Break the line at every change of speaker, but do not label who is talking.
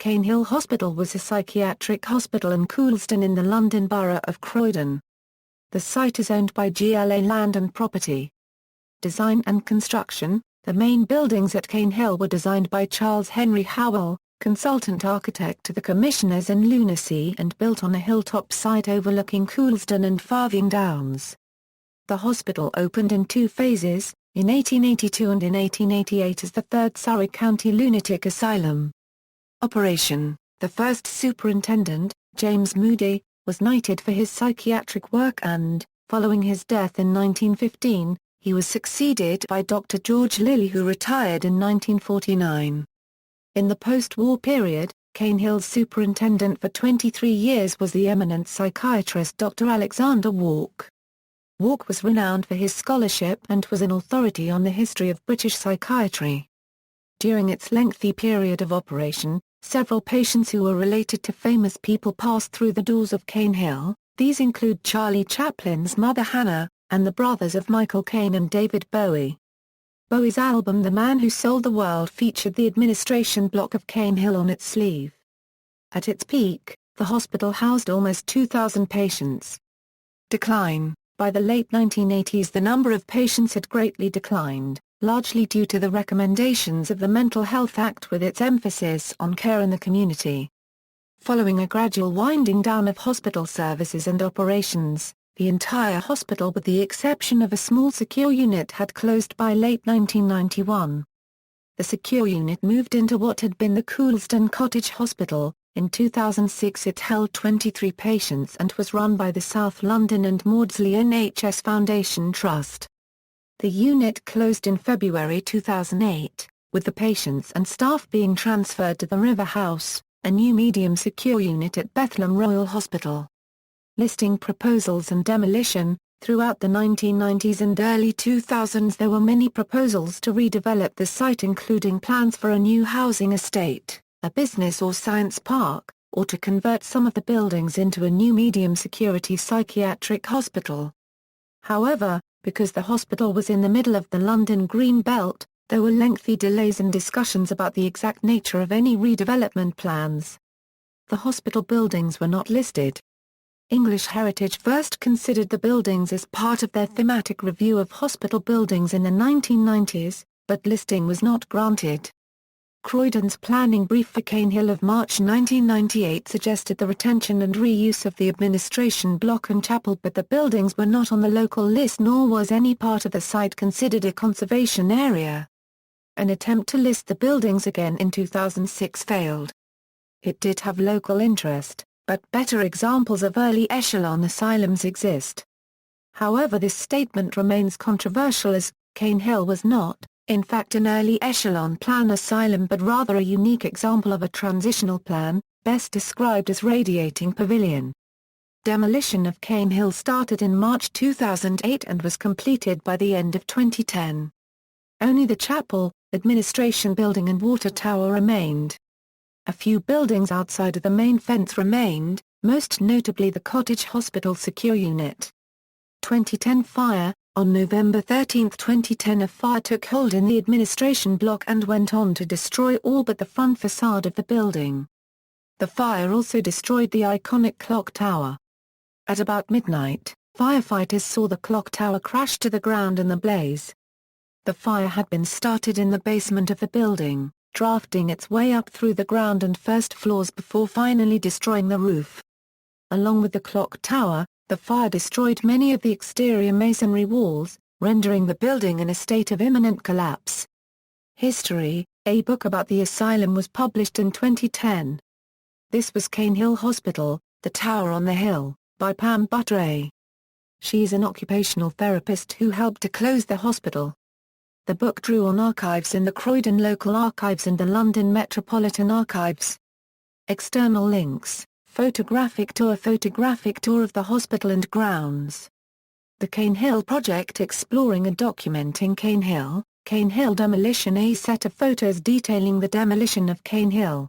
Cane Hill Hospital was a psychiatric hospital in Coulsdon in the London Borough of Croydon. The site is owned by GLA Land and Property. Design and construction: the main buildings at Cane Hill were designed by Charles Henry Howell, consultant architect to the Commissioners in Lunacy, and built on a hilltop site overlooking Coulsdon and Farthing Downs. The hospital opened in two phases, in 1882 and in 1888 as the third Surrey County Lunatic Asylum. Operation: the first superintendent, James Moody, was knighted for his psychiatric work and, following his death in 1915, he was succeeded by Dr. George Lilly, who retired in 1949. In the post-war period, Cane Hill's superintendent for 23 years was the eminent psychiatrist Dr. Alexander Walk. Walk was renowned for his scholarship and was an authority on the history of British psychiatry. During its lengthy period of operation, several patients who were related to famous people passed through the doors of Cane Hill. These include Charlie Chaplin's mother Hannah, and the brothers of Michael Caine and David Bowie. Bowie's album The Man Who Sold the World featured the administration block of Cane Hill on its sleeve. At its peak, the hospital housed almost 2,000 patients. Decline: by the late 1980s the number of patients had greatly declined, largely due to the recommendations of the Mental Health Act with its emphasis on care in the community. Following a gradual winding down of hospital services and operations, the entire hospital with the exception of a small secure unit had closed by late 1991. The secure unit moved into what had been the Coulsdon Cottage Hospital. In 2006 it held 23 patients and was run by the South London and Maudsley NHS Foundation Trust. The unit closed in February 2008, with the patients and staff being transferred to the River House, a new medium secure unit at Bethlem Royal Hospital. Listing proposals and demolition: throughout the 1990s and early 2000s there were many proposals to redevelop the site, including plans for a new housing estate, a business or science park, or to convert some of the buildings into a new medium-security psychiatric hospital. However, because the hospital was in the middle of the London Green Belt, there were lengthy delays and discussions about the exact nature of any redevelopment plans. The hospital buildings were not listed. English Heritage first considered the buildings as part of their thematic review of hospital buildings in the 1990s, but listing was not granted. Croydon's planning brief for Cane Hill of March 1998 suggested the retention and reuse of the administration block and chapel, but the buildings were not on the local list, nor was any part of the site considered a conservation area. An attempt to list the buildings again in 2006 failed. It did have local interest, but better examples of early echelon asylums exist. However, this statement remains controversial, as Cane Hill was not, in fact, an early echelon plan asylum but rather a unique example of a transitional plan, best described as radiating pavilion. Demolition of Cane Hill started in March 2008 and was completed by the end of 2010. Only the chapel, administration building and water tower remained. A few buildings outside of the main fence remained, most notably the Cottage Hospital Secure Unit. 2010 fire: on November 13, 2010 a fire took hold in the administration block and went on to destroy all but the front facade of the building. The fire also destroyed the iconic clock tower. At about midnight, firefighters saw the clock tower crash to the ground in the blaze. The fire had been started in the basement of the building, drafting its way up through the ground and first floors before finally destroying the roof. Along with the clock tower, the fire destroyed many of the exterior masonry walls, rendering the building in a state of imminent collapse. History: a book about the asylum was published in 2010. This was Cane Hill Hospital, The Tower on the Hill, by Pam Buttray. She is an occupational therapist who helped to close the hospital. The book drew on archives in the Croydon Local Archives and the London Metropolitan Archives. External links: photographic tour of the hospital and grounds. The Cane Hill Project exploring and documenting Cane Hill demolition. A set of photos detailing the demolition of Cane Hill.